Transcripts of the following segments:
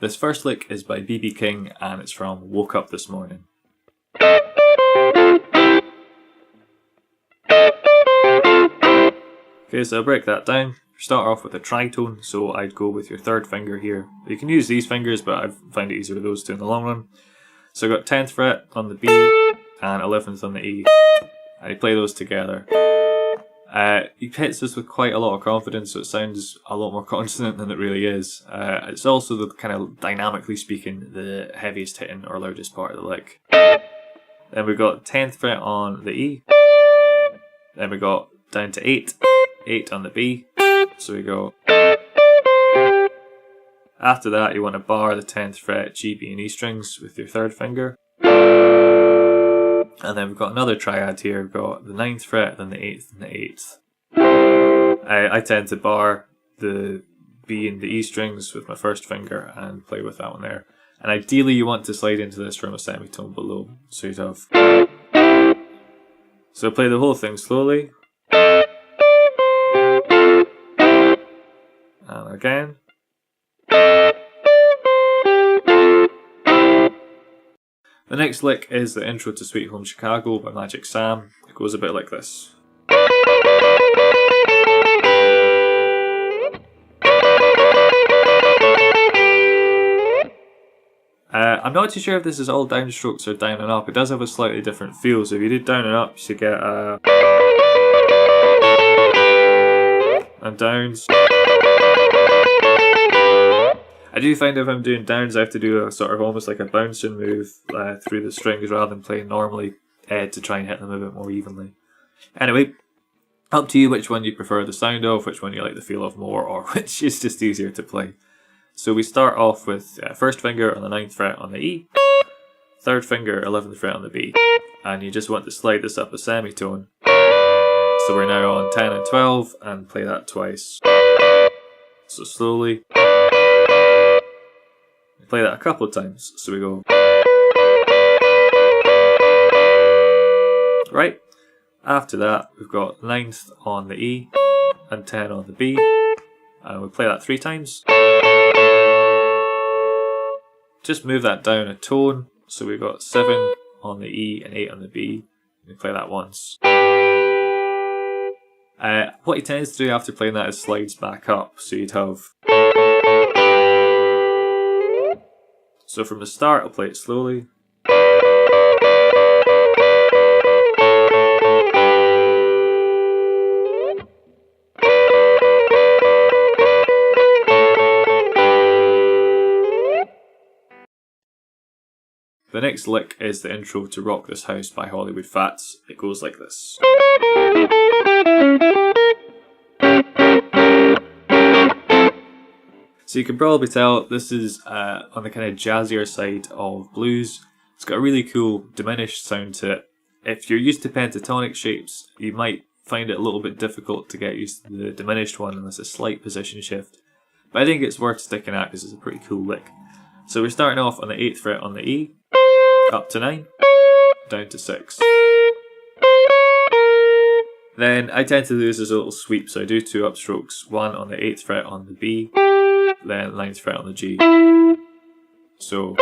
This first lick is by B.B. King and it's from Woke Up This Morning. Okay, so I'll break that down. Start off with a tritone, so I'd go with your third finger here. You can use these fingers, but I find it easier with those two in the long run. So I've got 10th fret on the B and 11th on the E. And you play those together. He hits this with quite a lot of confidence, so it sounds a lot more consonant than it really is. It's also, the kind of dynamically speaking, the heaviest hitting or loudest part of the lick. Then we've got 10th fret on the E. Then we got down to 8, 8 on the B. So we go. After that, you want to bar the 10th fret G, B and E strings with your third finger. And then we've got another triad here. We've got the 9th fret, then the 8th and the 8th. I tend to bar the B and the E strings with my first finger and play with that one there. And ideally you want to slide into this from a semitone below. So you'd have. So play the whole thing slowly. And again. The next lick is the intro to Sweet Home Chicago by Magic Sam. It goes a bit like this. I'm not too sure if this is all downstrokes or down and up. It does have a slightly different feel, so if you do down and up, you should get and downs. I do find if I'm doing downs, I have to do a sort of almost like a bouncing move through the strings rather than playing normally to try and hit them a bit more evenly. Anyway, up to you which one you prefer the sound of, which one you like the feel of more, or which is just easier to play. So we start off with first finger on the 9th fret on the E, third finger 11th fret on the B, and you just want to slide this up a semitone. So we're now on 10 and 12 and play that twice. So slowly. Play that a couple of times. So we go. Right. After that, we've got 9th on the E and 10 on the B. And we'll play that 3 times. Just move that down a tone. So we've got 7 on the E and 8 on the B. We play that once. What he tends to do after playing that is slides back up. So you'd have. So from the start, I'll play it slowly. The next lick is the intro to Rock This House by Hollywood Fats. It goes like this. So you can probably tell this is on the kind of jazzier side of blues. It's got a really cool diminished sound to it. If you're used to pentatonic shapes, you might find it a little bit difficult to get used to the diminished one unless a slight position shift. But I think it's worth sticking at because it's a pretty cool lick. So we're starting off on the 8th fret on the E, up to 9, down to 6. Then I tend to do this as a little sweep, so I do 2 upstrokes, one on the 8th fret on the B, then 9th fret on the G. So,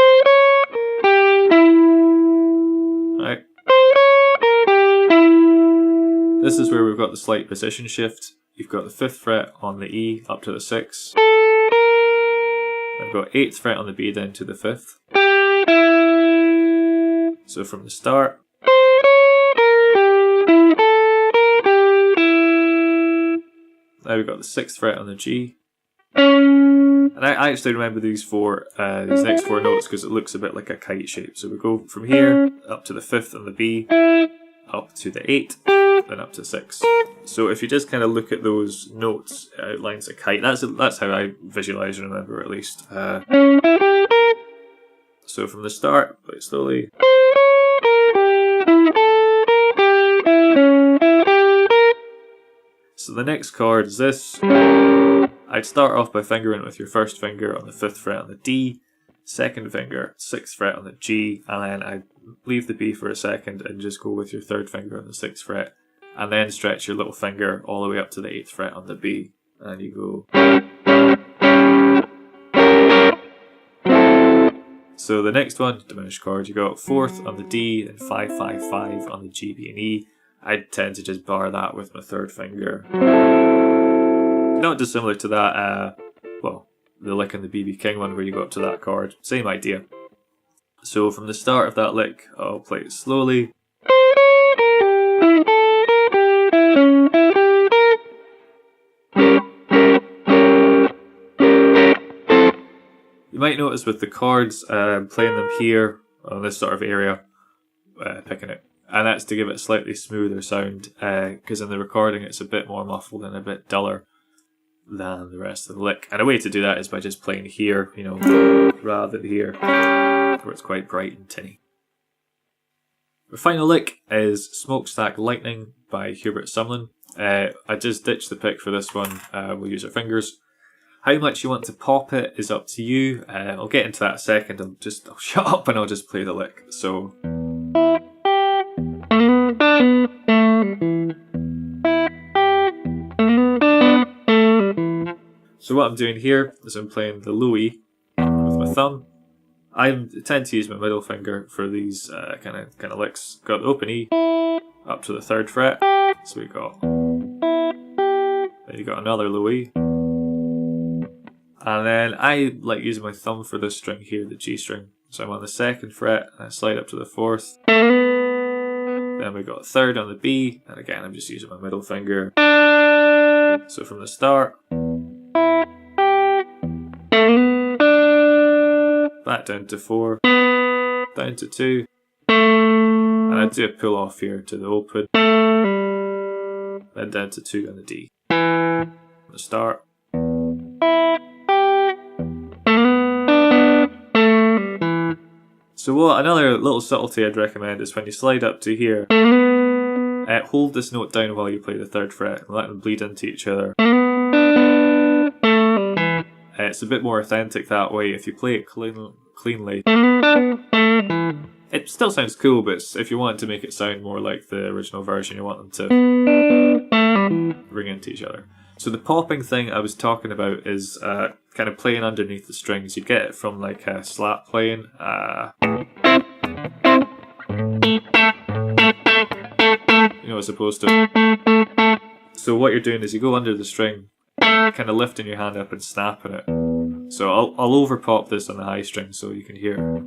right. This is where we've got the slight position shift. You've got the 5th fret on the E up to the 6th. I've got 8th fret on the B down to the 5th. So from the start. Now we've got the 6th fret on the G. And I actually remember these next 4 notes because it looks a bit like a kite shape. So we go from here up to the 5th on the B, up to the 8, then up to 6. So if you just kind of look at those notes, it outlines a kite. That's how I visualise and remember, at least. So from the start, play it slowly. So the next chord is this. I'd start off by fingering it with your first finger on the 5th fret on the D, second finger, 6th fret on the G, and then I'd leave the B for a second and just go with your third finger on the 6th fret, and then stretch your little finger all the way up to the 8th fret on the B, and you go. So the next one, diminished chord, you got 4th on the D and 5-5-5 on the G, B and E. I tend to just bar that with my 3rd finger. Not dissimilar to that, well, the lick on the BB King one where you go up to that chord. Same idea. So from the start of that lick, I'll play it slowly. You might notice with the chords, playing them here on this sort of area, picking it. And that's to give it a slightly smoother sound, because in the recording it's a bit more muffled and a bit duller than the rest of the lick. And a way to do that is by just playing here, you know, rather than here, where it's quite bright and tinny. The final lick is Smokestack Lightning by Hubert Sumlin. I just ditched the pick for this one, we'll use our fingers. How much you want to pop it is up to you. I'll get into that in a second. I'll shut up and I'll just play the lick. So what I'm doing here is I'm playing the low E with my thumb. I tend to use my middle finger for these kind of licks. Got the open E up to the 3rd fret. So we got. Then you got another low E. And then I like using my thumb for this string here, the G string. So I'm on the 2nd fret and I slide up to the 4th. Then we got 3rd on the B, and again I'm just using my middle finger. So from the start, back down to 4, down to 2, and I do a pull off here to the open, then down to 2 on the D. From the start. So another little subtlety I'd recommend is when you slide up to here, hold this note down while you play the 3rd fret and let them bleed into each other. It's a bit more authentic that way. If you play it cleanly, it still sounds cool, but if you want to make it sound more like the original version, you want them to ring into each other. So the popping thing I was talking about is kind of playing underneath the strings. You get it from like slap playing. You know, as opposed to. So what you're doing is you go under the string, kind of lifting your hand up and snapping it. So I'll over pop this on the high string so you can hear it.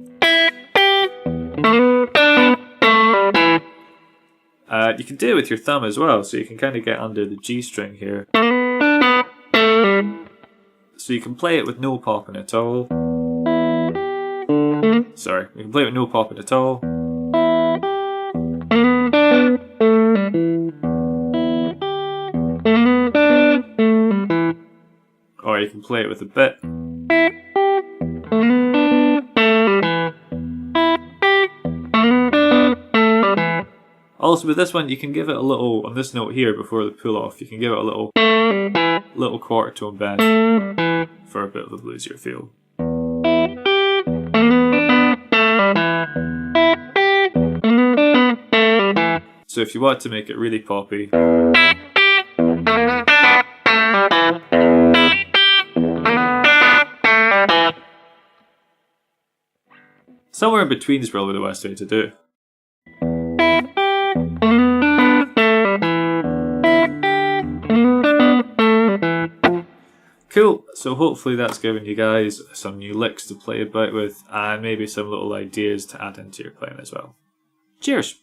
You can do it with your thumb as well, so you can kind of get under the G string here. So you can play it with no popping at all. Sorry, you can play it with no popping at all. Or you can play it with a bit. Also with this one you can give it a little, on this note here before the pull off, you can give it a little quarter tone bend for a bit of a bluesier feel. So if you want to make it really poppy, somewhere in between is probably the best way to do it. Cool, so hopefully that's given you guys some new licks to play about with and maybe some little ideas to add into your playing as well. Cheers!